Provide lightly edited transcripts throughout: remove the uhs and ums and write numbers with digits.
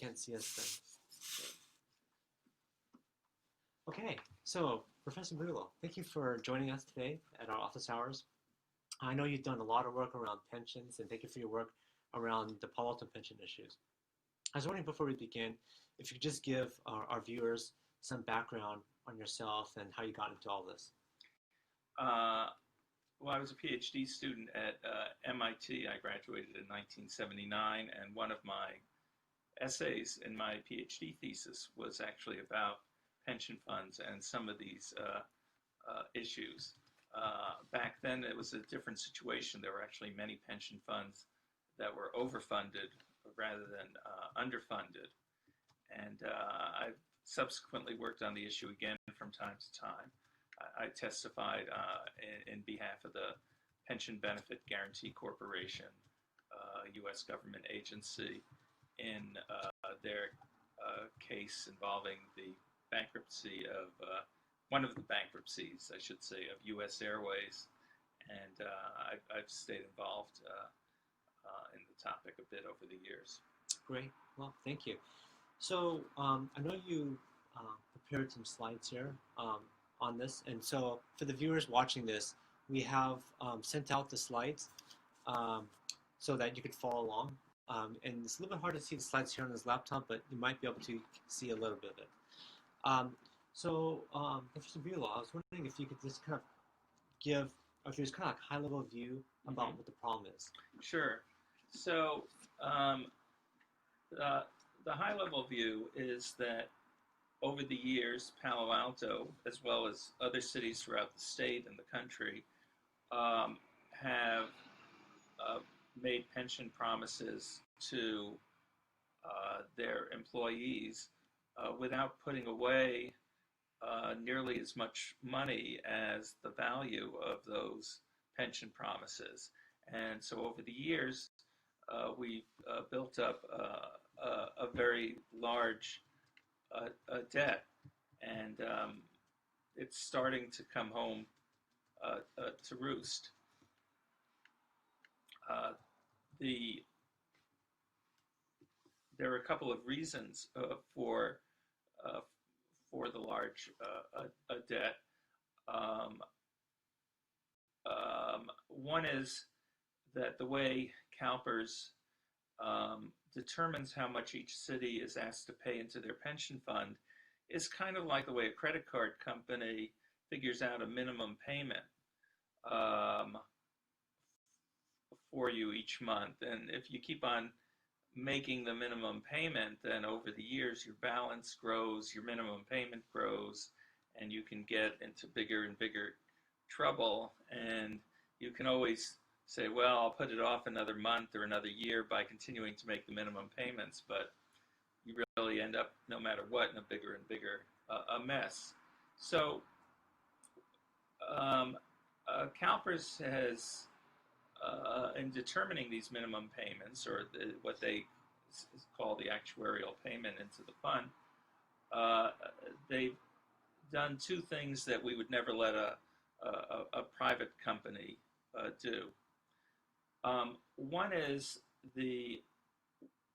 can't see us then. Okay, so Professor Bulow, thank you for joining us today at our office hours. I know you've done a lot of work around pensions, and thank you for your work around the Palo Alto pension issues. I was wondering before we begin, if you could just give our viewers some background on yourself and how you got into all this. Well, I was a PhD student at MIT. I graduated in 1979, and one of my essays in my PhD thesis was actually about pension funds and some of these issues. Back then, it was a different situation. There were actually many pension funds that were overfunded rather than underfunded. And I've subsequently worked on the issue again from time to time. I testified in behalf of the Pension Benefit Guaranty Corporation, U.S. government agency, in their case involving the bankruptcy of, one of the bankruptcies, I should say, of U.S. Airways. And I've stayed involved in the topic a bit over the years. Great. Well, thank you. So I know you prepared some slides here on this, and so for the viewers watching this, we have sent out the slides so that you could follow along. And it's a little bit hard to see the slides here on this laptop, but you might be able to see a little bit of it. Professor Bulow, I was wondering if you could just kind of give our viewers kind of like a high-level view about what the problem is. Sure. So the high-level view is that over the years, Palo Alto, as well as other cities throughout the state and the country, have made pension promises to their employees without putting away nearly as much money as the value of those pension promises. And so over the years, we've built up a very large debt, and it's starting to come home to roost. There are a couple of reasons for the large debt. One is that the way CalPERS determines how much each city is asked to pay into their pension fund is kind of like the way a credit card company figures out a minimum payment for you each month. And if you keep on making the minimum payment, then over the years your balance grows, your minimum payment grows, and you can get into bigger and bigger trouble. And you can always say, well, I'll put it off another month or another year by continuing to make the minimum payments, but you really end up, no matter what, in a bigger and bigger a mess. So CalPERS has, in determining these minimum payments, or what they call the actuarial payment into the fund, they've done two things that we would never let a private company do. One is the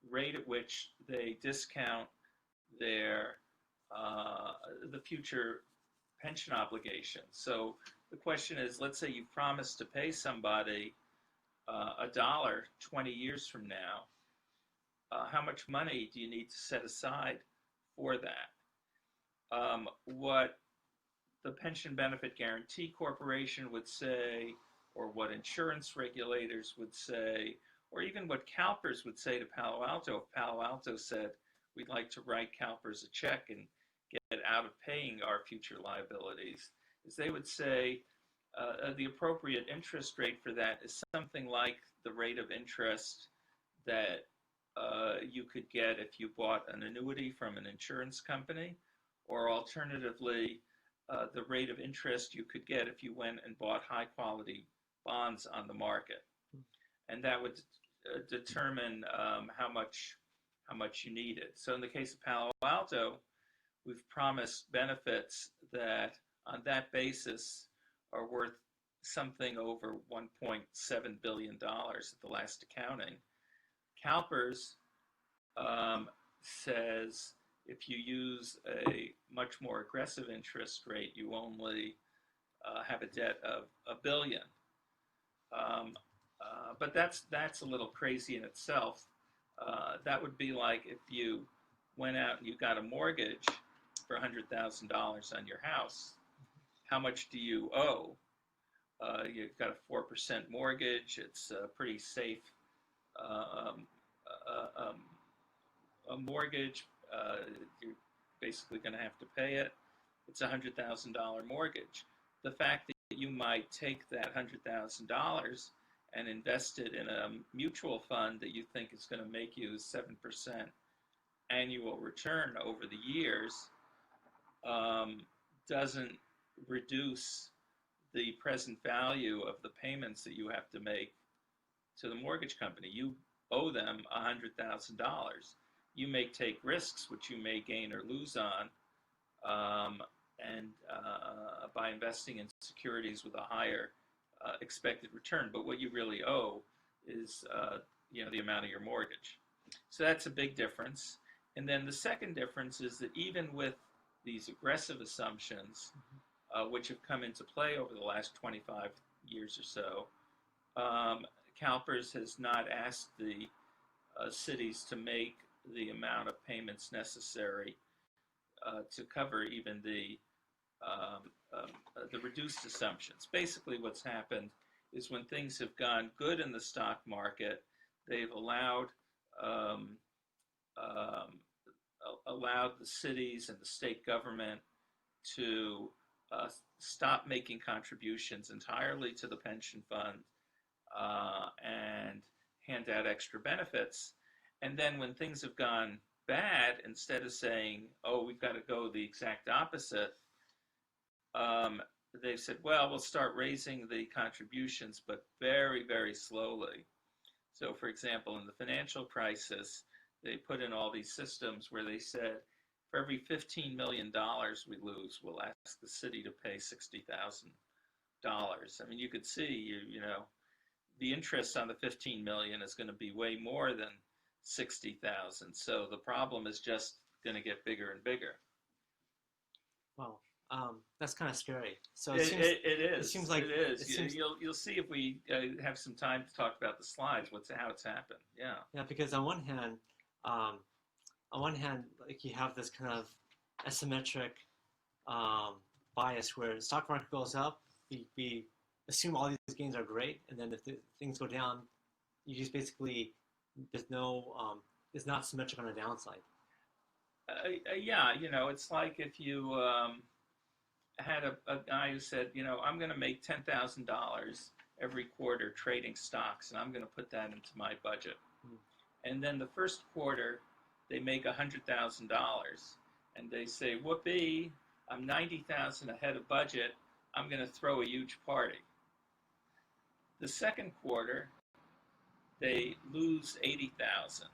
rate at which they discount their the future pension obligations. So the question is, let's say you promised to pay somebody $1 20 years from now. How much money do you need to set aside for that? What the Pension Benefit Guaranty Corporation would say, or what insurance regulators would say, or even what CalPERS would say to Palo Alto, if Palo Alto said, we'd like to write CalPERS a check and get out of paying our future liabilities, is they would say the appropriate interest rate for that is something like the rate of interest that you could get if you bought an annuity from an insurance company, or alternatively, the rate of interest you could get if you went and bought high quality bonds on the market. And that would determine how much you needed. So in the case of Palo Alto, we've promised benefits that on that basis are worth something over $1.7 billion at the last accounting. CalPERS says if you use a much more aggressive interest rate, you only have a debt of $1 billion. But that's a little crazy in itself. That would be like if you went out and you got a mortgage for $100,000 on your house. How much do you owe? You've got a 4% mortgage. It's a pretty safe a mortgage. You're basically going to have to pay it. It's a $100,000 mortgage. The fact that you might take that $100,000 and invest it in a mutual fund that you think is going to make you 7% annual return over the years doesn't reduce the present value of the payments that you have to make to the mortgage company. You owe them $100,000. You may take risks, which you may gain or lose on, and by investing in securities with a higher expected return. But what you really owe is the amount of your mortgage. So that's a big difference. And then the second difference is that even with these aggressive assumptions, which have come into play over the last 25 years or so, CalPERS has not asked the cities to make the amount of payments necessary to cover even the reduced assumptions. Basically, what's happened is when things have gone good in the stock market, they've allowed the cities and the state government to stop making contributions entirely to the pension fund and hand out extra benefits. And then when things have gone bad, instead of saying, oh, we've got to go the exact opposite, they've said, well, we'll start raising the contributions, but very, very slowly. So, for example, in the financial crisis, they put in all these systems where they said, for every $15 million we lose, we'll ask the city to pay $60,000. I mean, you could see, the interest on the $15 million is going to be way more than $60,000. So the problem is just going to get bigger and bigger. Wow, that's kind of scary. So it is. It seems like it is. You'll see if we have some time to talk about the slides. How it's happened. Yeah. Yeah, because on one hand, like you have this kind of asymmetric bias where the stock market goes up, we assume all these gains are great, and then if things go down, you just basically there's not symmetric on the downside. Yeah, it's like if you had a guy who said, I'm going to make $10,000 every quarter trading stocks, and I'm going to put that into my budget. And then the first quarter, they make $100,000, and they say, whoopee, I'm $90,000 ahead of budget. I'm going to throw a huge party. The second quarter, they lose $80,000.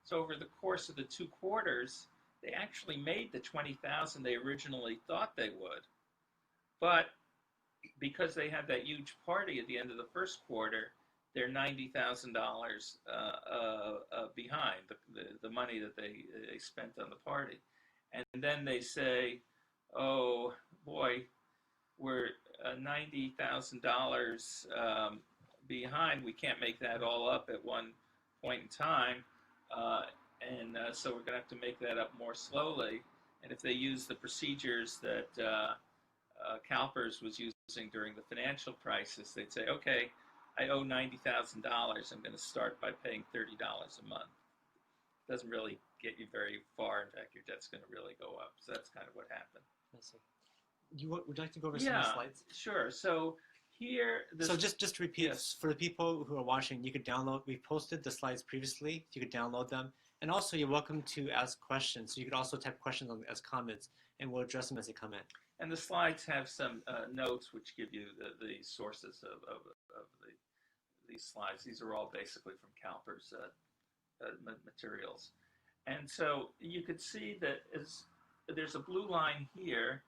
So over the course of the 2 quarters, they actually made the $20,000 they originally thought they would. But because they had that huge party at the end of the first quarter, they're $90,000 behind the money that they spent on the party. And then they say, oh boy, we're $90,000 behind. We can't make that all up at one point in time. So we're going to have to make that up more slowly. And if they use the procedures that CalPERS was using during the financial crisis, they'd say, okay, I owe $90,000. I'm going to start by paying $30 a month. It doesn't really get you very far. In fact, your debt's going to really go up. So that's kind of what happened. I see. Would you like to go over some of the slides? Sure. So here... So just to repeat, for the people who are watching, you could download, we posted the slides previously, you could download them. And also you're welcome to ask questions. So you could also type questions as comments, and we'll address them as they come in. And the slides have some notes which give you the sources of these slides. These are all basically from CalPERS materials. And so you could see that there's a blue line here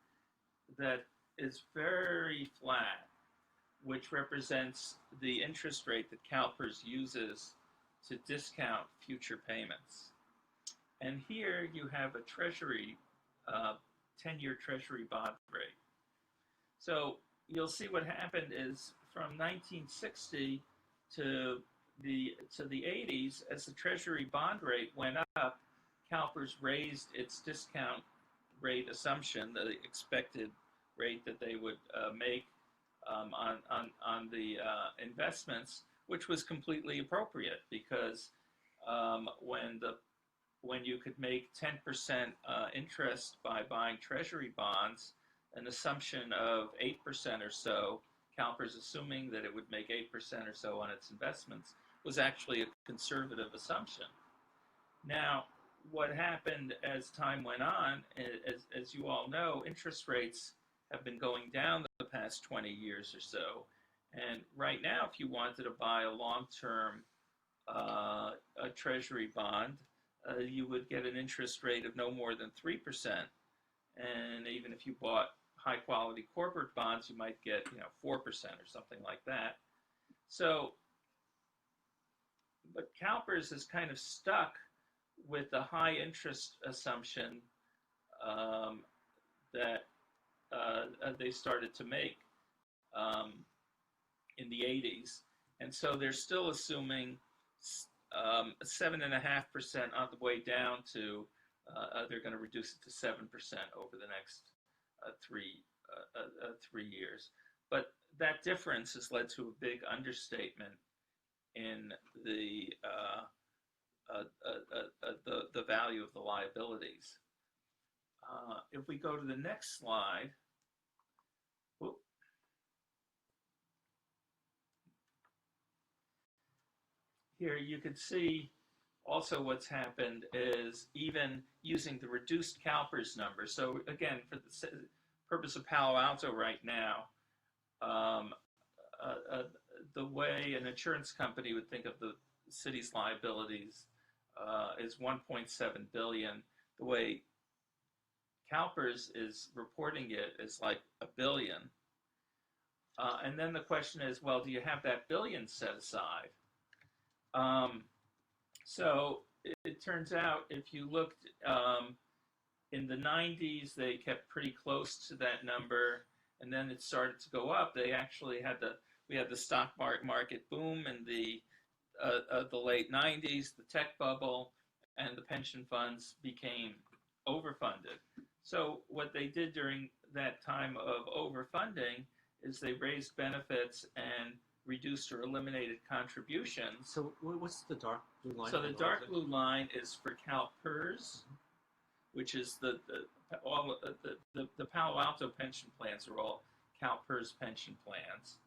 that is very flat, which represents the interest rate that CalPERS uses to discount future payments. And here you have a treasury, 10-year treasury bond rate. So you'll see what happened is from 1960 to the 80s, as the treasury bond rate went up, CalPERS raised its discount rate assumption, the expected rate that they would make on the investments, which was completely appropriate because when you could make 10% interest by buying treasury bonds, an assumption of 8% or so, CalPERS assuming that it would make 8% or so on its investments, was actually a conservative assumption. Now, what happened as time went on, as you all know, interest rates have been going down the past 20 years or so. And right now, if you wanted to buy a long-term a treasury bond, you would get an interest rate of no more than 3%. And even if you bought high-quality corporate bonds, you might get 4% or something like that. So, but CalPERS is kind of stuck with the high interest assumption that they started to make in the 80s. And so they're still assuming 7.5% on the way down to, they're going to reduce it to 7% over the next 3 years. But that difference has led to a big understatement in the value of the liabilities. If we go to the next slide, here you can see also what's happened is even using the reduced CalPERS number. So again, for the purpose of Palo Alto right now, the way an insurance company would think of the city's liabilities is 1.7 billion. The way CalPERS is reporting it is like $1 billion. And then the question is, well, do you have that billion set aside? So it turns out if you looked in the 90s, they kept pretty close to that number, and then it started to go up. They actually had we had the stock market boom in the late 90s, the tech bubble, and the pension funds became overfunded. So what they did during that time of overfunding is they raised benefits and reduced or eliminated contributions. So what's the dark blue line? So the dark blue line is for CalPERS, which is the Palo Alto pension plans are all CalPERS pension plans.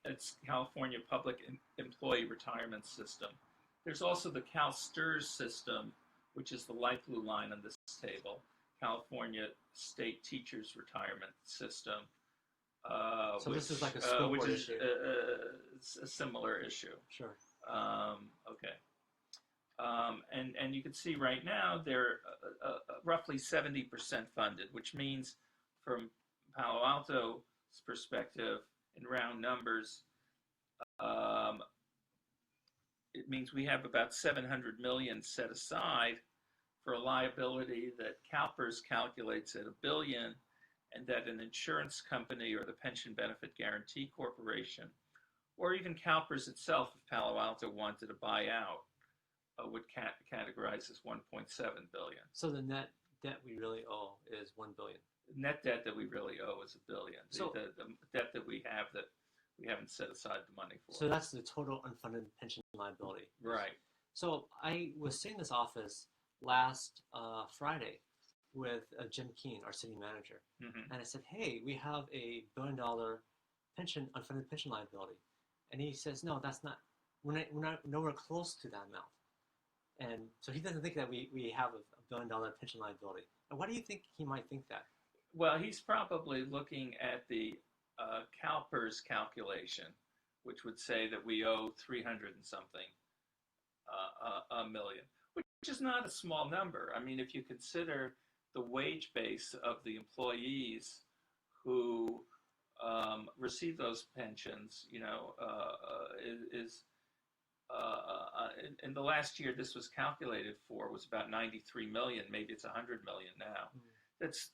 It's California Public Employee Retirement System. There's also the CalSTRS system, which is the light blue line on this table, California State Teachers Retirement System. So this is like a school board issue. A similar issue. Sure. Okay. And you can see right now they're roughly 70% funded, which means from Palo Alto's perspective, in round numbers, it means we have about 700 million set aside for a liability that CalPERS calculates at $1 billion, and that an insurance company or the Pension Benefit Guarantee Corporation, or even CalPERS itself, if Palo Alto wanted to buy out, would categorize as 1.7 billion. So the net debt we really owe is 1 billion. Net debt that we really owe is $1 billion. So the debt that we have that we haven't set aside the money for. So that's the total unfunded pension liability. Right. So I was sitting in this office last Friday with Jim Keene, our city manager, and I said, "Hey, we have a $1 billion unfunded pension liability," and he says, "No, that's not. We're not nowhere close to that amount." And so he doesn't think that we have a $1 billion pension liability. And why do you think he might think that? Well, he's probably looking at the CalPERS calculation, which would say that we owe 300 and something million, which is not a small number. I mean, if you consider the wage base of the employees who receive those pensions, is in the last year this was calculated for was about 93 million. Maybe it's 100 million now. Mm. That's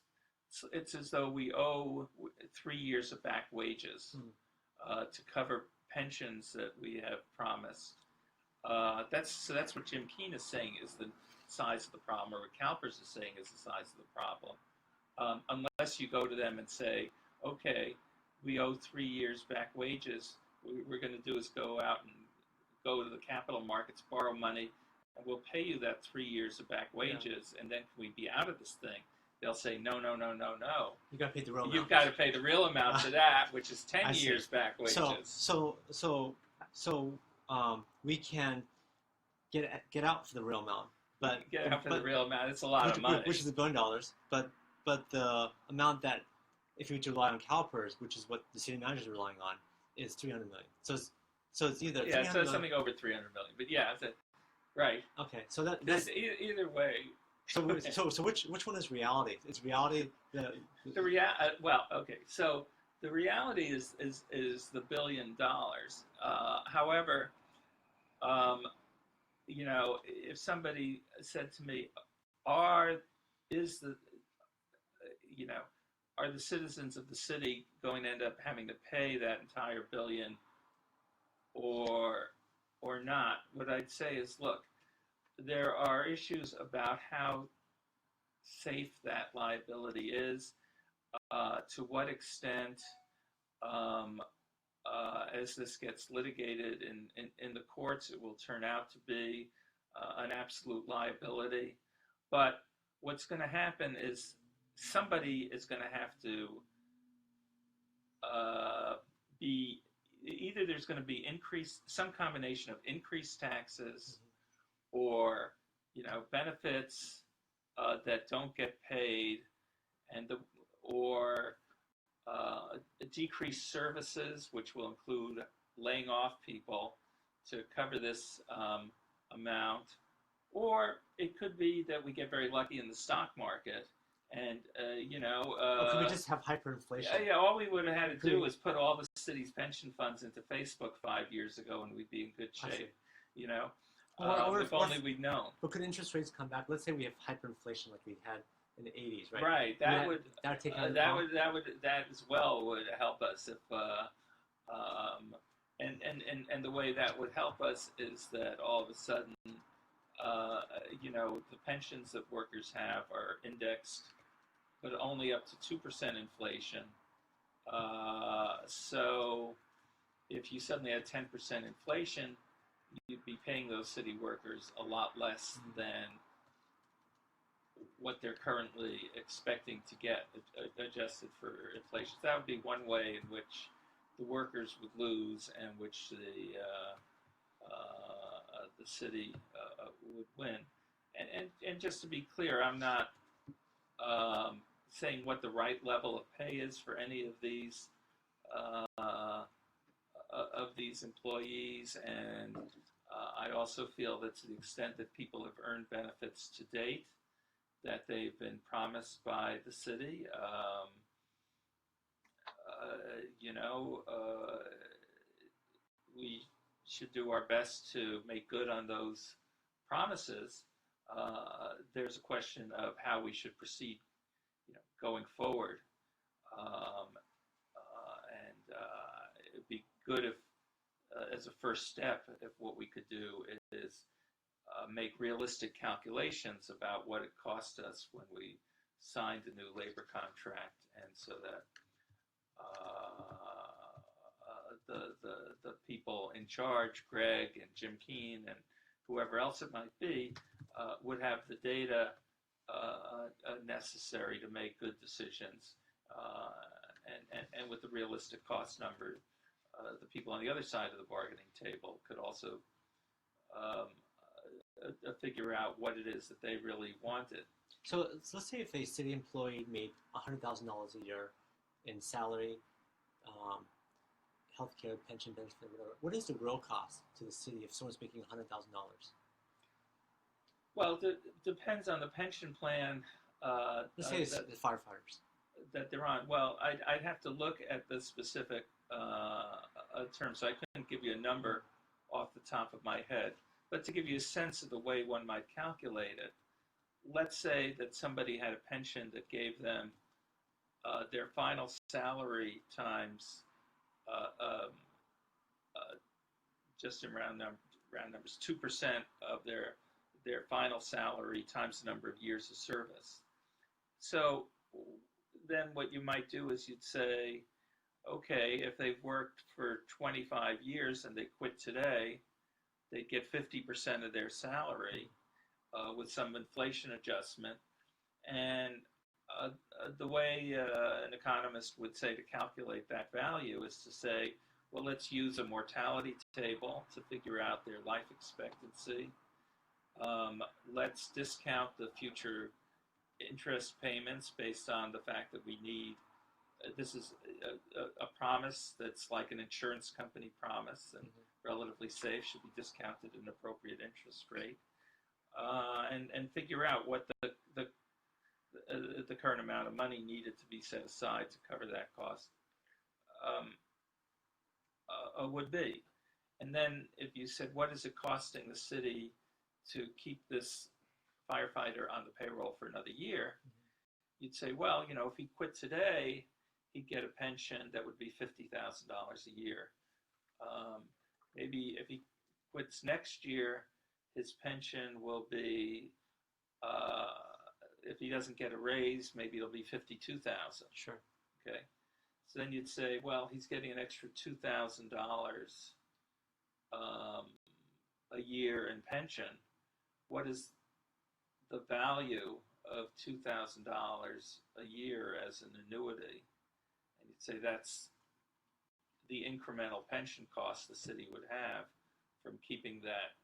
it's as though we owe 3 years of back wages to cover pensions that we have promised. That's what Jim Keane is saying is the size of the problem, or what CalPERS is saying is the size of the problem. Unless you go to them and say, okay, we owe 3 years back wages, what we're going to do is go out and go to the capital markets, borrow money, and we'll pay you that 3 years of back wages, and then can we be out of this thing? They'll say, no. You got to pay the real amount. You've got to pay the real amount to that, which is 10 years back wages. So we can get out for the real amount, but get out for the real amount. It's a lot of money, which is $1 billion. But the amount that, if you rely on CalPERS, which is what the city manager is relying on, is 300 million. So it's either so something over 300 million. But yeah, right. Okay, so that's either way. So which one is reality? Is reality well, okay. So the reality is the $1 billion. However, if somebody said to me, are the citizens of the city going to end up having to pay that entire $1 billion or not? What I'd say is, look, there are issues about how safe that liability is, to what extent, as this gets litigated in the courts, it will turn out to be an absolute liability. But what's going to happen is somebody is going to have to be, either there's going to be some combination of increased taxes or benefits that don't get paid, or decreased services, which will include laying off people to cover this amount, or it could be that we get very lucky in the stock market. And, could we just have hyperinflation? Yeah, all we would have had to do was put all the city's pension funds into Facebook 5 years ago and we'd be in good shape, if only we'd known. But could interest rates come back? Let's say we have hyperinflation like we had in the 80s, right? Right, that as well would help us if, and the way that would help us is that all of a sudden, the pensions that workers have are indexed, but only up to 2% inflation. So if you suddenly had 10% inflation, you'd be paying those city workers a lot less than what they're currently expecting to get adjusted for inflation. So that would be one way in which the workers would lose and which the city would win. And just to be clear, I'm not saying what the right level of pay is for any of these employees, and I also feel that to the extent that people have earned benefits to date that they've been promised by the city, we should do our best to make good on those promises. There's a question of how we should proceed, going forward, and it'd be good if, as a first step, if what we could do is make realistic calculations about what it cost us when we signed a new labor contract, and so that the people in charge, Greg and Jim Keane and whoever else it might be, would have the data necessary to make good decisions, and with the realistic cost number, the people on the other side of the bargaining table could also figure out what it is that they really wanted. So let's say if a city employee made $100,000 a year in salary, healthcare, pension benefit, whatever. What is the real cost to the city if someone's making $100,000? Well, it depends on the pension plan. Let's say it's the firefighters that they're on. Well, I'd have to look at the specific terms, so I couldn't give you a number off the top of my head. But to give you a sense of the way one might calculate it, let's say that somebody had a pension that gave them their final salary times, uh, um, uh, just in round numbers, 2% of their final salary times the number of years of service. So then what you might do is you'd say, okay, if they've worked for 25 years and they quit today, they get 50% of their salary with some inflation adjustment. And the way an economist would say to calculate that value is to say, well, let's use a mortality table to figure out their life expectancy. Let's discount the future interest payments based on the fact that we need, this is a promise that's like an insurance company promise and relatively safe, should be discounted at an appropriate interest rate, and figure out what the current amount of money needed to be set aside to cover that cost would be. And then if you said, what is it costing the city to keep this firefighter on the payroll for another year, you'd say, well, you know, if he quit today, he'd get a pension that would be $50,000 a year. Maybe if he quits next year, his pension will be, if he doesn't get a raise, maybe it'll be $52,000. Sure. Okay. So then you'd say, well, he's getting an extra $2,000 a year in pension. What is the value of $2,000 a year as an annuity? And you'd say that's the incremental pension cost the city would have from keeping that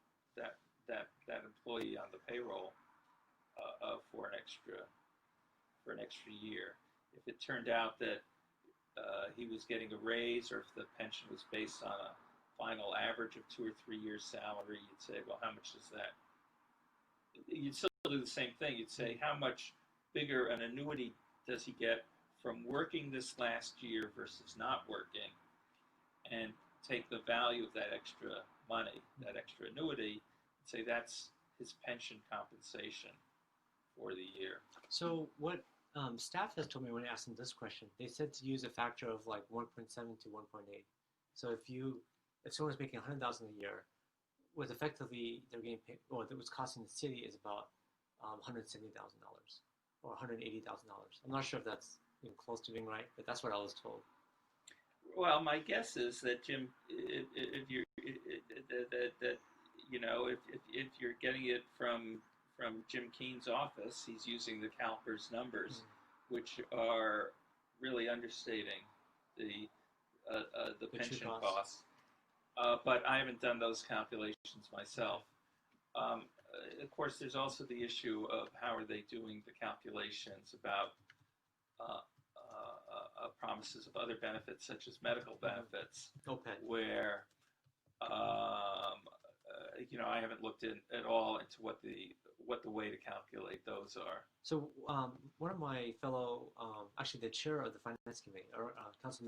employee on the payroll for an extra year. If it turned out that he was getting a raise, or if the pension was based on a final average of 2 or 3 years' salary, you'd say, well, how much is that? You'd still do the same thing. You'd say, how much bigger an annuity does he get from working this last year versus not working, and take the value of that extra money, that extra annuity, and say that's his pension compensation for the year. So what staff has told me when I asked them this question, they said to use a factor of like 1.7 to 1.8. So if someone's making $100,000 a year, what effectively they're getting paid, or that was costing the city is about $170,000 or $180,000. I'm not sure if that's close to being right, but that's what I was told. Well, my guess is that Jim, if you're getting it from Jim Keene's office, he's using the CalPERS numbers, which are really understating the pension costs. But I haven't done those calculations myself. Of course, there's also the issue of how are they doing the calculations about promises of other benefits, such as medical benefits, where I haven't looked at all into what the way to calculate those are. So one of my fellow, actually the chair of the finance committee, or council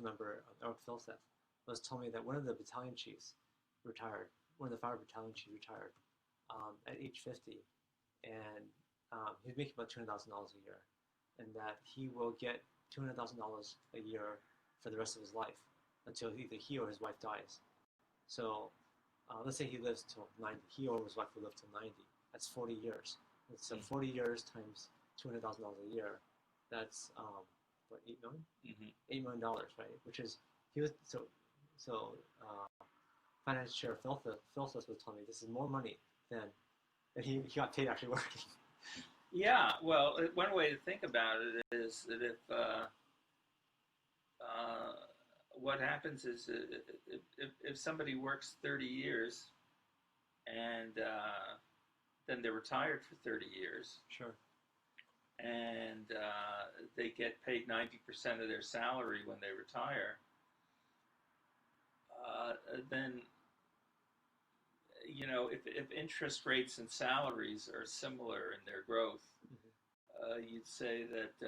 member Eric Philseth, was telling me that one of the battalion chiefs retired. One of the fire battalion chiefs retired at age 50, and he was making about $200,000 a year, and that he will get $200,000 a year for the rest of his life until either he or his wife dies. So let's say he lives till 90. He or his wife will live till 90. That's 40 years. So 40 years times $200,000 a year, that's what, $8 million? $8 million, right? Which is, he was finance chair Philseth was telling me this is more money than he got paid actually working. Yeah, well, one way to think about it is that what happens is if somebody works 30 years and then they're retired for 30 years. Sure. And they get paid 90% of their salary when they retire. Then, if interest rates and salaries are similar in their growth, you'd say that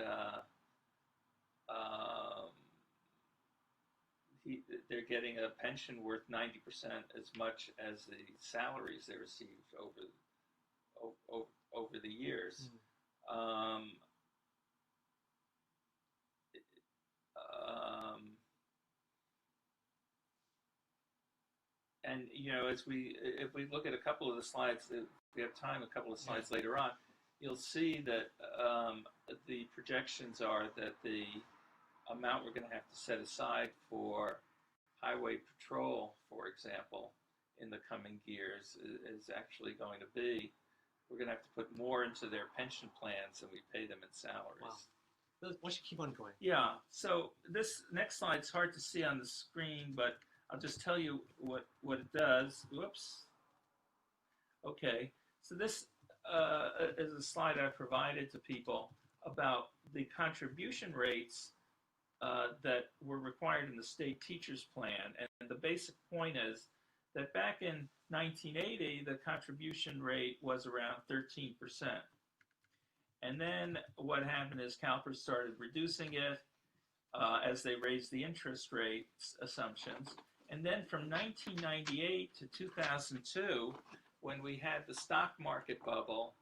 they're getting a pension worth 90% as much as the salaries they received over the years. Um, um, and if we look at a couple of the slides, if we have time, a couple of slides later on, you'll see that the projections are that the amount we're going to have to set aside for highway patrol, for example, in the coming years is actually going to be, we're going to have to put more into their pension plans than we pay them in salaries. Wow. Why don't you keep on going? Yeah, so this next slide's hard to see on the screen, but I'll just tell you what it does. Whoops. Okay, so this is a slide I provided to people about the contribution rates that were required in the state teachers plan. And the basic point is that back in 1980, the contribution rate was around 13%. And then what happened is CalPERS started reducing it as they raised the interest rate assumptions. And then from 1998 to 2002, when we had the stock market bubble,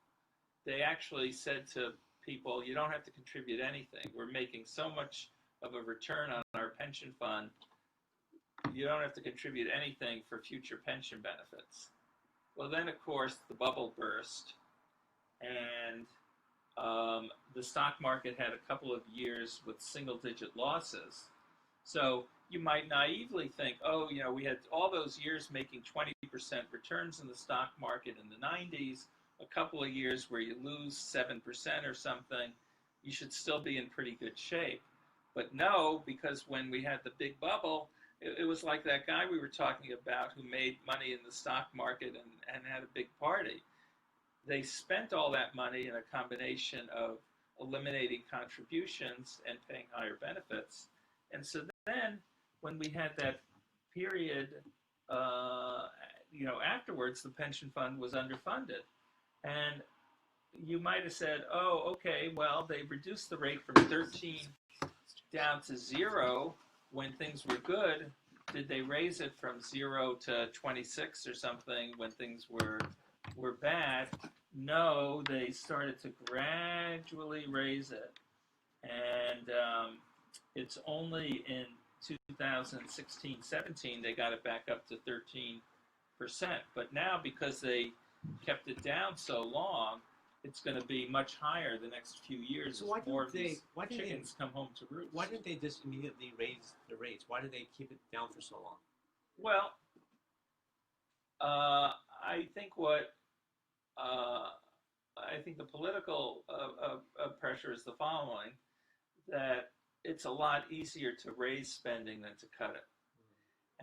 they actually said to people, you don't have to contribute anything. We're making so much of a return on our pension fund, you don't have to contribute anything for future pension benefits. Well, then, of course, the bubble burst, and the stock market had a couple of years with single-digit losses. So you might naively think, oh, we had all those years making 20% returns in the stock market in the 90s, a couple of years where you lose 7% or something, you should still be in pretty good shape. But no, because when we had the big bubble, it was like that guy we were talking about who made money in the stock market and had a big party. They spent all that money in a combination of eliminating contributions and paying higher benefits. And so then when we had that period, afterwards, the pension fund was underfunded. And you might have said, oh, okay, well, they reduced the rate from 13 down to 0 when things were good. Did they raise it from 0 to 26 or something when things were bad? No, they started to gradually raise it. And it's only in 2016-17 they got it back up to 13%. But now, because they kept it down so long, it's going to be much higher the next few years. So why didn't these chickens come home to roost? Why didn't they just immediately raise the rates? Why did they keep it down for so long? Well, I think the political pressure is the following: that it's a lot easier to raise spending than to cut it.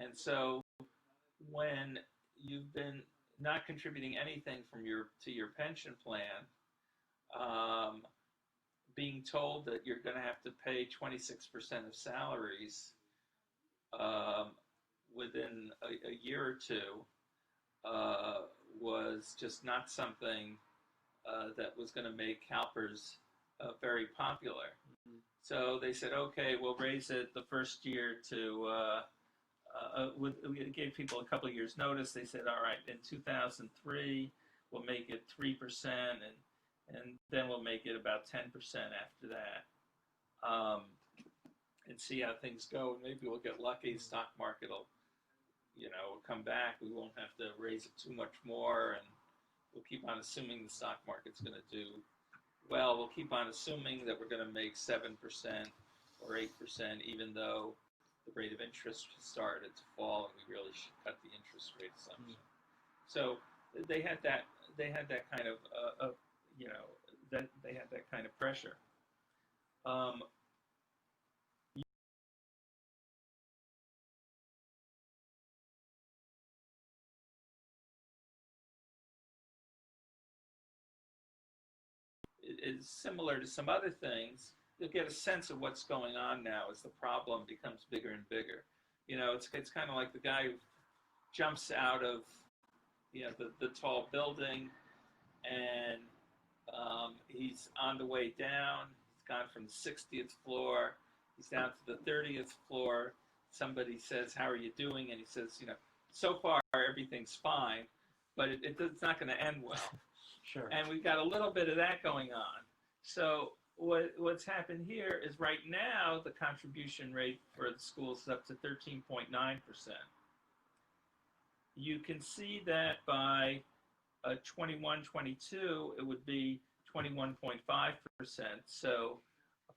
And so when you've been not contributing anything to your pension plan, being told that you're going to have to pay 26% of salaries within a year or two was just not something that was going to make CalPERS very popular. Mm-hmm. So they said, okay, we'll raise it the first year to, we gave people a couple of years notice. They said, all right, in 2003, we'll make it 3%, and then we'll make it about 10% after that, and see how things go. Maybe we'll get lucky. The stock market will, come back. We won't have to raise it too much more, and we'll keep on assuming the stock market's going to do well. We'll keep on assuming that we're going to make 7% or 8%, even though the rate of interest started to fall, and we really should cut the interest rate assumption. So they had that kind of they had that kind of pressure. It's similar to some other things. You'll get a sense of what's going on now as the problem becomes bigger and bigger. It's kind of like the guy who jumps out of the tall building, and he's on the way down. He's gone from the 60th floor. He's down to the 30th floor. somebody says, "How are you doing?" and he says, "So far everything's fine," but it's not going to end well. Sure. And we've got a little bit of that going on. So what's happened here is right now the contribution rate for the schools is up to 13.9%. You can see that by 21-22 it would be 21.5%. So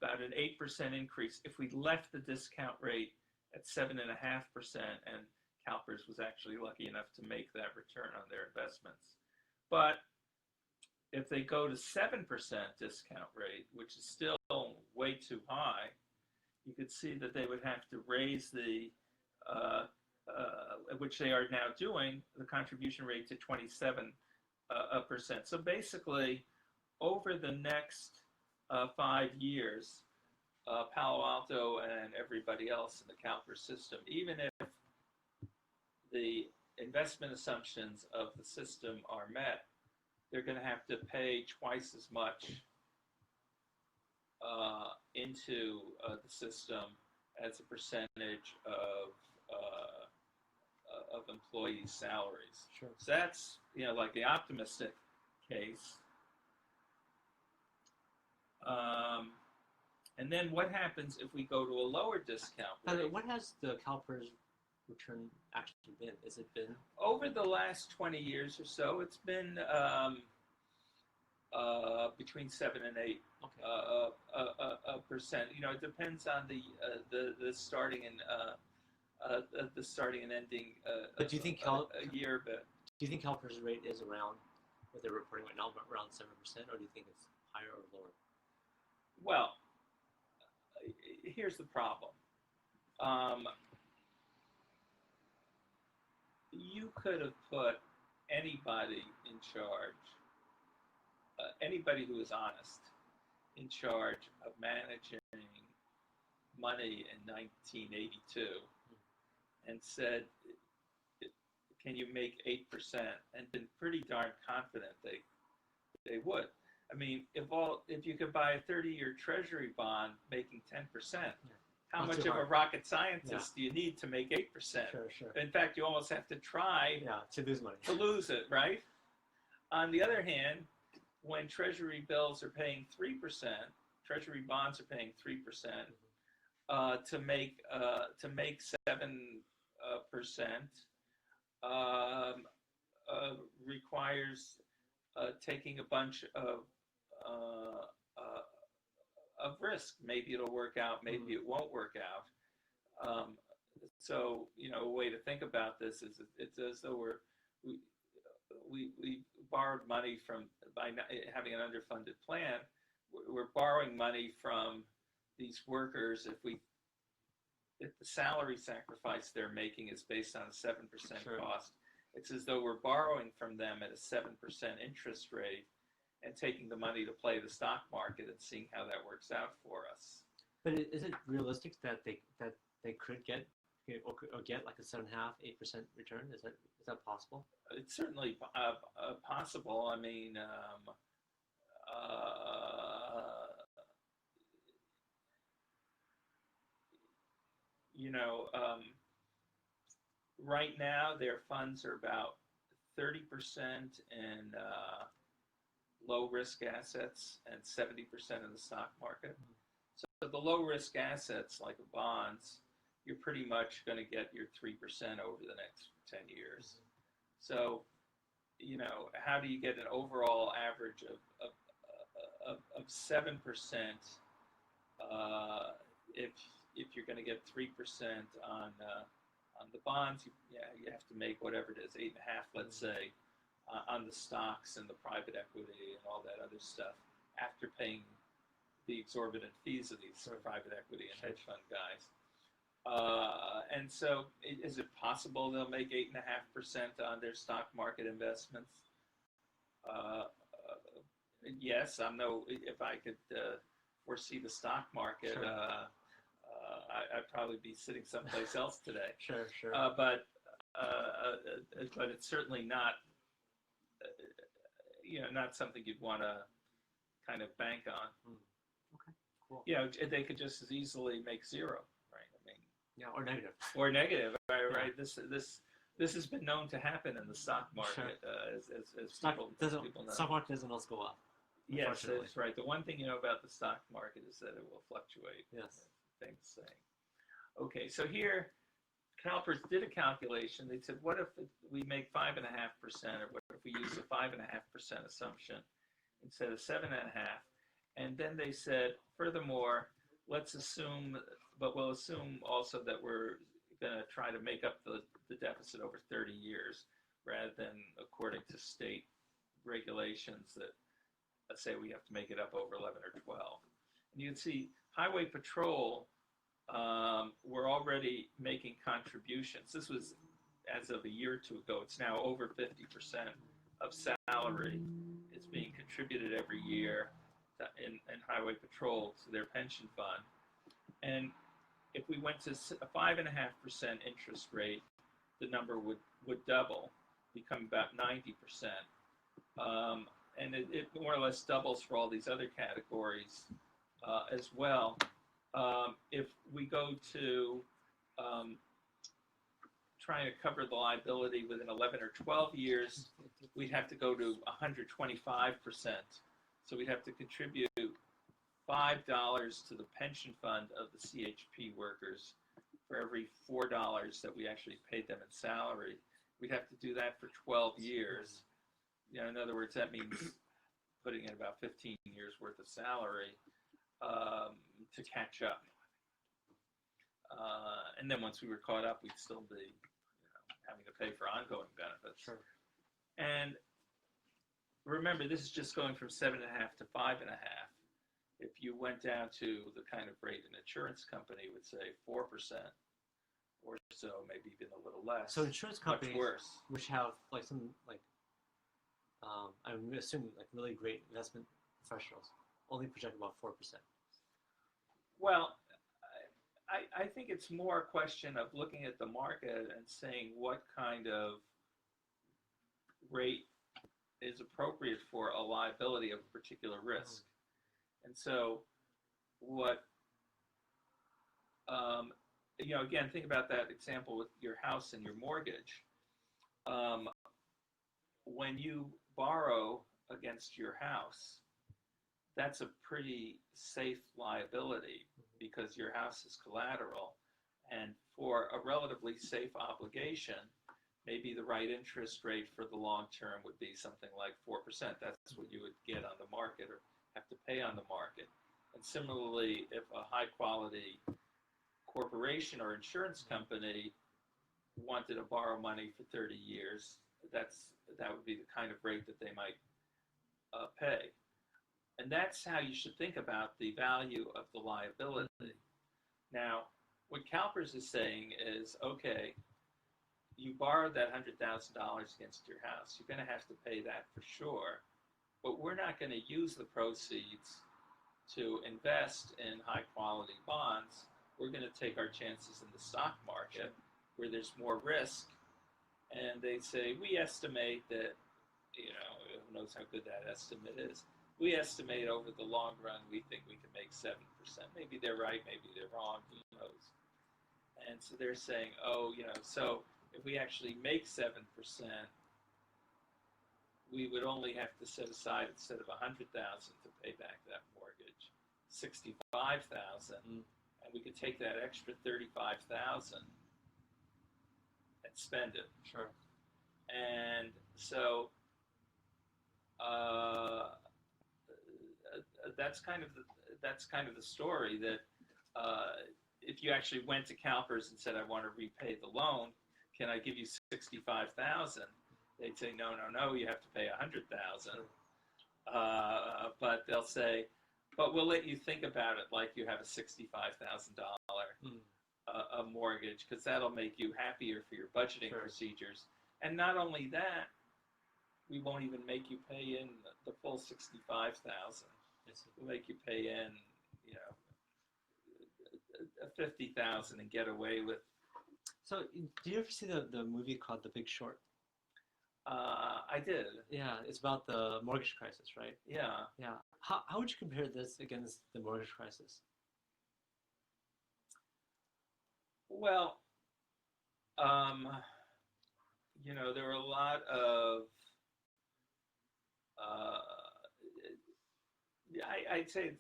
about an 8% increase if we left the discount rate at 7.5%, and CalPERS was actually lucky enough to make that return on their investments. But if they go to 7% discount rate, which is still way too high, you could see that they would have to raise the, which they are now doing, the contribution rate to 27%. So basically, over the next 5 years, Palo Alto and everybody else in the CalPERS system, even if the investment assumptions of the system are met, they're going to have to pay twice as much into the system as a percentage of employees' salaries. Sure. So that's like the optimistic case. And then what happens if we go to a lower discount rate? What has the CalPERS return actually been? Has it been over the last 20 years or so? It's been between 7 and 8 percent. It depends on the starting and the starting and ending. But do you think a year? But do you think CalPERS rate is around what they're reporting right now, around 7%, or do you think it's higher or lower? Well, here's the problem. You could have put anybody in charge, anybody who is honest, in charge of managing money in 1982 and said, can you make 8%? And been pretty darn confident they would. I mean, if you could buy a 30-year treasury bond making 10%, how much of a rocket scientist do you need to make 8%? Sure. In fact, you almost have to try to lose money. To lose it, right? On the other hand, when treasury bills are paying 3%, treasury bonds are paying 3%, to make 7% requires taking a bunch of risk. Maybe it'll work out, maybe it won't work out. So a way to think about this is it's as though we borrowed money by having an underfunded plan. We're borrowing money from these workers. If the salary sacrifice they're making is based on a 7% cost, it's as though we're borrowing from them at a 7% interest rate and taking the money to play the stock market and seeing how that works out for us. But is it realistic that they could get or get like a 7.5-8% return? Is that possible? It's certainly possible. I mean, right now their funds are about 30% in low risk assets and 70% in the stock market. So the low risk assets like bonds, you're pretty much going to get your 3% over the next 10 years. So, how do you get an overall average of 7% if you're going to get 3% on the bonds? You have to make whatever it is, 8.5, let's say, on the stocks and the private equity and all that other stuff, after paying the exorbitant fees of these private equity and hedge fund guys. And so, is it possible they'll make 8.5% on their stock market investments? Yes, if I could foresee the stock market, I'd probably be sitting someplace else today. Sure. But it's certainly not, not something you'd want to kind of bank on. Okay, cool. They could just as easily make 0, right? I mean, Yeah, or negative. or negative. Right, Yeah. right. This has been known to happen in the stock market, as people know. Stock market doesn't also go up. Yes, that's right. The one thing you know about the stock market is that it will fluctuate. Yes. Things saying. Okay, so here, CalPERS did a calculation. They said, what if we make 5.5%, or what if we use a 5.5% assumption instead of 7.5%? And then they said, furthermore, let's assume, but we'll assume also that we're going to try to make up the deficit over 30 years rather than according to state regulations that, let's say, we have to make it up over 11 or 12. And you can see Highway Patrol were already making contributions. This was as of a year or two ago. It's now over 50% of salary is being contributed every year in Highway Patrol to their pension fund. And if we went to a 5.5% interest rate, the number would double, become about 90%. And it more or less doubles for all these other categories as well. If we go to trying to cover the liability within 11 or 12 years, we'd have to go to 125%. So we'd have to contribute $5 to the pension fund of the CHP workers for every $4 that we actually paid them in salary. We'd have to do that for 12 years. You know, in other words, that means putting in about 15 years worth of salary to catch up. And then once we were caught up, we'd still be, having to pay for ongoing benefits. Sure. And remember, this is just going from 7.5 to 5.5. If you went down to the kind of rate an insurance company would say 4% or so, maybe even a little less. So insurance companies, much worse, which have like some I'm assuming like really great investment professionals, only project about 4%. Well, I think it's more a question of looking at the market and saying what kind of rate is appropriate for a liability of a particular risk. And so what, again, think about that example with your house and your mortgage. When you borrow against your house, that's a pretty safe liability because your house is collateral. And for a relatively safe obligation, maybe the right interest rate for the long term would be something like 4%. That's what you would get on the market or have to pay on the market. And similarly, if a high quality corporation or insurance company wanted to borrow money for 30 years, that would be the kind of rate that they might pay. And that's how you should think about the value of the liability. Now, what CalPERS is saying is, okay, you borrowed that $100,000 against your house. You're going to have to pay that for sure. But we're not going to use the proceeds to invest in high-quality bonds. We're going to take our chances in the stock market where there's more risk. And they say, we estimate that, who knows how good that estimate is. We estimate over the long run, we think we can make 7%. Maybe they're right, maybe they're wrong, who knows. And so they're saying, so if we actually make 7%, we would only have to set aside, instead of $100,000 to pay back that mortgage, $65,000, and we could take that extra $35,000 and spend it. Sure. And so that's kind of the story. That if you actually went to CalPERS and said, I want to repay the loan, can I give you $65,000? They'd say, no, you have to pay $100,000. But they'll say, but we'll let you think about it like you have a $65,000 a mortgage, because that'll make you happier for your budgeting procedures. And not only that, we won't even make you pay in the full $65,000. We'll make you pay in, $50,000 and get away with. So, do you ever see the movie called The Big Short? I did. Yeah, it's about the mortgage crisis, right? Yeah. Yeah. How would you compare this against the mortgage crisis? Well, um, there were a lot of, uh, I'd say,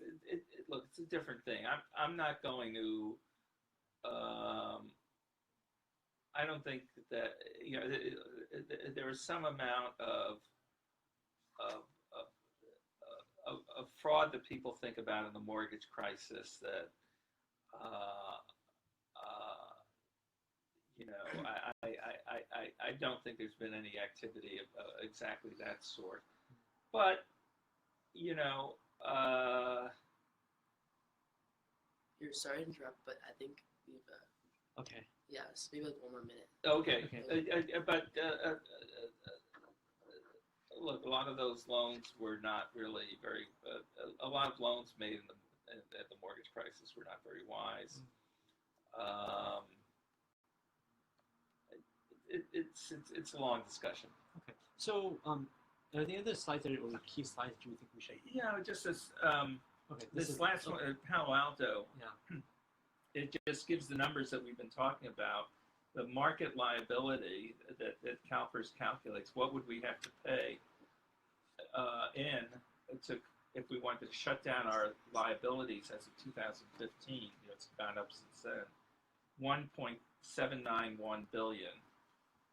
look, it's a different thing. I'm not going to, um, I don't think that, there is some amount of, of, of fraud that people think about in the mortgage crisis that, uh, uh, I don't think there's been any activity of exactly that sort. But, you know, uh, You're sorry to interrupt, but I think we've Okay. yeah, so maybe like one more minute. okay. Okay. But look, a lot of those loans were not really very, a lot of loans made at the mortgage crisis were not very wise. Um, it's a long discussion. Okay. So, are there any other slides that or key slides do you think we should? Just this Okay. this last one, Palo Alto. Yeah. It just gives the numbers that we've been talking about. The market liability that CalPERS calculates. What would we have to pay if we wanted to shut down our liabilities as of 2015? It's gone up since then. 1.791 billion,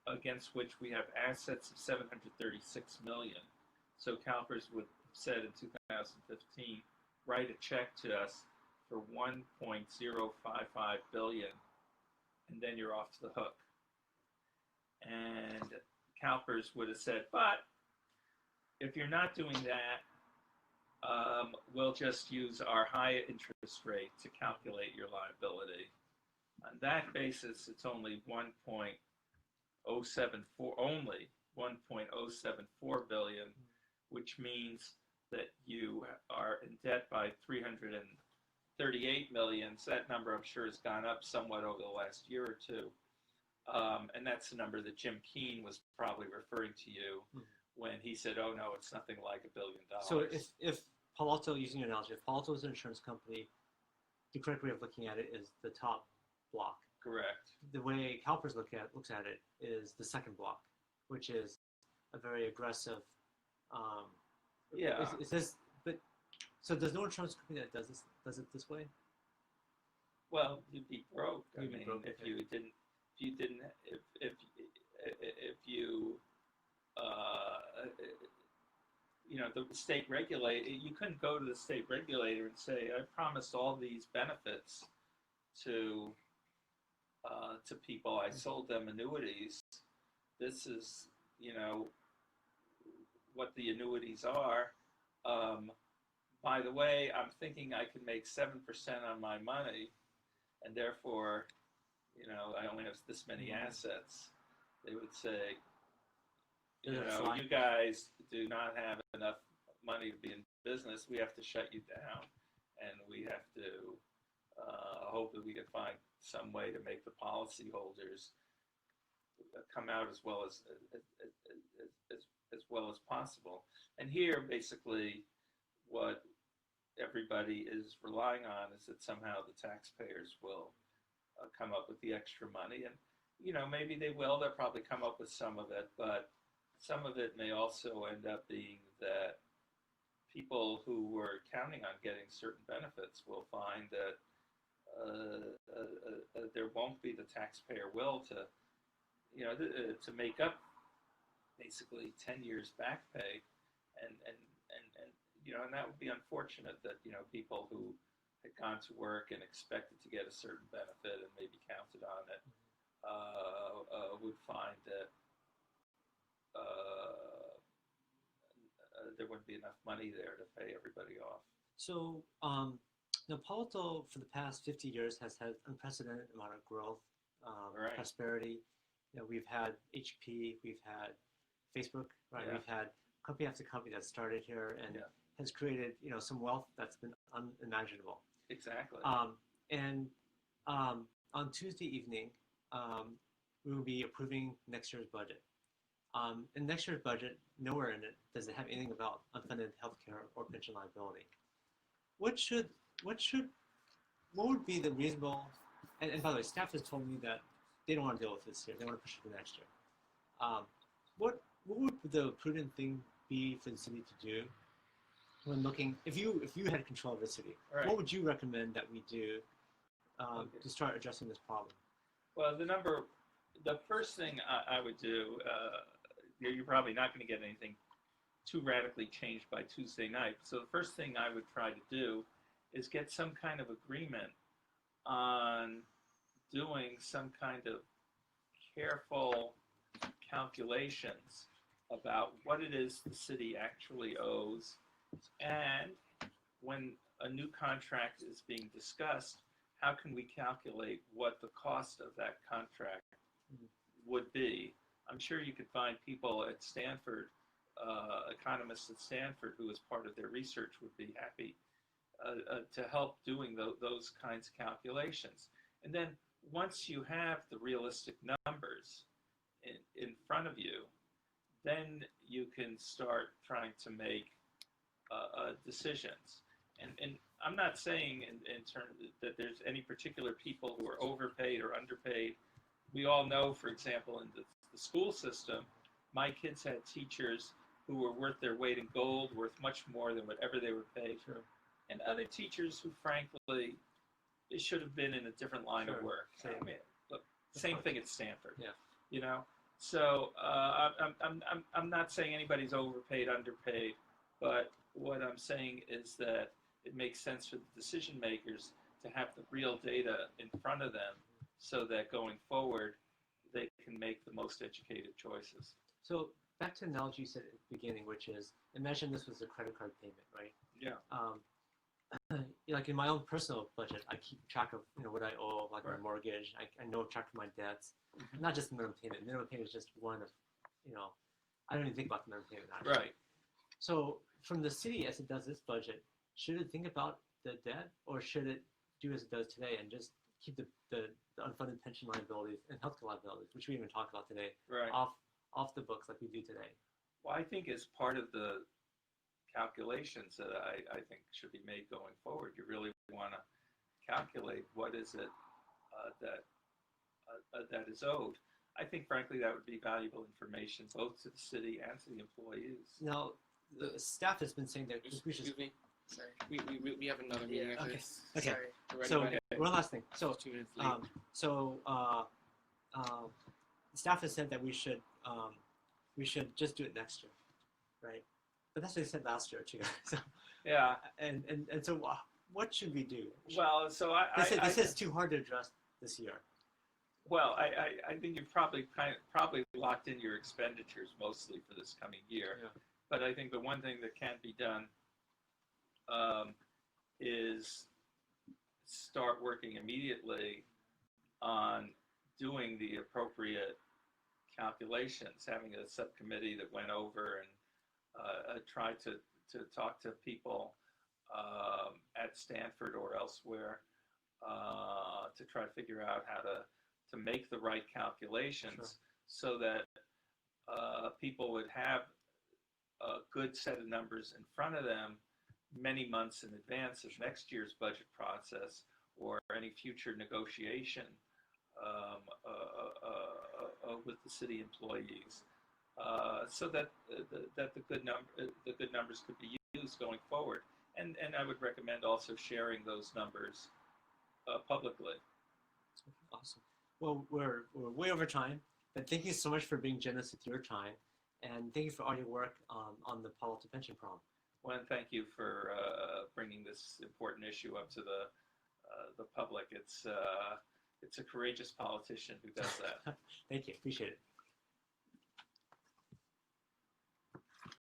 against which we have assets of 736 million. So CalPERS would have said in 2015, write a check to us for 1.055 billion, and then you're off to the hook. And CalPERS would have said, but if you're not doing that, we'll just use our high interest rate to calculate your liability. On that basis, it's only 1.074 billion, which means that you are in debt by 338 million. So that number, I'm sure, has gone up somewhat over the last year or two. And that's the number that Jim Keene was probably referring to you when he said, oh, no, it's nothing like $1 billion. So if Palo Alto, using your analogy, if Palo Alto is an insurance company, the correct way of looking at it is the top block. Correct. The way CalPERS looks at it is the second block, which is a very aggressive. Yeah. It says, but so there's no insurance company that does it this way. Well, you'd be broke. You'd be broke, if okay. you the state regulator, you couldn't go to the state regulator and say, I promised all these benefits to people. I sold them annuities. This is, what the annuities are. By the way, I'm thinking I can make 7% on my money, and therefore, I only have this many assets. They would say, you guys do not have enough money to be in business. We have to shut you down, and we have to hope that we can find some way to make the policyholders come out as well as possible. And here, basically, what everybody is relying on is that somehow the taxpayers will come up with the extra money. And, maybe they will. They'll probably come up with some of it, but some of it may also end up being that people who were counting on getting certain benefits will find that there won't be the taxpayer will to make up basically 10 years back pay, and that would be unfortunate that people who had gone to work and expected to get a certain benefit and maybe counted on it would find that there wouldn't be enough money there to pay everybody off. So, Palo Alto for the past 50 years has had unprecedented amount of growth, Right. prosperity. We've had HP, we've had Facebook, right? Yeah. We've had company after company that started here and has created, some wealth that's been unimaginable. Exactly. And on Tuesday evening, we will be approving next year's budget. In next year's budget, nowhere in it does it have anything about unfunded healthcare or pension liability. What would be the reasonable and by the way, staff has told me that they don't want to deal with this year. They want to push it to next year. What would the prudent thing be for the city to do when looking? If you had control of the city, Right. what would you recommend that we do Okay. to start addressing this problem? Well, the first thing I would do, you're probably not going to get anything too radically changed by Tuesday night. So the first thing I would try to do is get some kind of agreement on doing some kind of careful calculations about what it is the city actually owes, and when a new contract is being discussed, how can we calculate what the cost of that contract would be? I'm sure you could find people at Stanford, economists at Stanford, who as part of their research would be happy to help doing those kinds of calculations. And then once you have the realistic numbers in front of you, then you can start trying to make decisions. And I'm not saying in terms that there's any particular people who are overpaid or underpaid. We all know, for example, in the school system, my kids had teachers who were worth their weight in gold, worth much more than whatever they were paid. Sure. And other teachers who, frankly, it should have been in a different line of work. Same. I mean, look, same thing at Stanford. Yeah. You know, so I'm not saying anybody's overpaid, underpaid, but what I'm saying is that it makes sense for the decision makers to have the real data in front of them, so that going forward they can make the most educated choices. So back to the analogy you said at the beginning, which is, imagine this was a credit card payment, right? Yeah. Like in my own personal budget, I keep track of what I owe, like Right. my mortgage. I know track of my debts, not just the minimum payment. Minimum payment is just one of, I don't even think about the minimum payment actually. Right. So from the city, as it does this budget, should it think about the debt, or should it do as it does today and just keep the unfunded pension liabilities and healthcare liabilities, which we even talked about today, Right. off the books like we do today? Well, I think as part of the calculations that I think should be made going forward, you really want to calculate what is it that is owed. I think, frankly, that would be valuable information both to the city and to the employees. Now, the staff has been saying that we should. Excuse me. Sorry. We have another meeting Yeah, after okay. this. Okay. Sorry. We're ready So by now. one last thing. So 2 minutes late. staff has said that we should just do it next year, right? But that's what they said last year too. So Yeah. and so what should we do? Well, so This is too hard to address this year. Well, I think you've probably locked in your expenditures mostly for this coming year. Yeah. But I think the one thing that can be done is start working immediately on doing the appropriate calculations, having a subcommittee that went over and tried to talk to people at Stanford or elsewhere to try to figure out how to make the right calculations, so that people would have a good set of numbers in front of them many months in advance of next year's budget process or any future negotiation with the city employees, so that the good numbers could be used going forward. And I would recommend also sharing those numbers publicly. Awesome. Well, we're way over time, but thank you so much for being generous with your time, and thank you for all your work on the Palo Alto pension problem. Well, and thank you for bringing this important issue up to the public. It's a courageous politician who does that. Thank you. Appreciate it.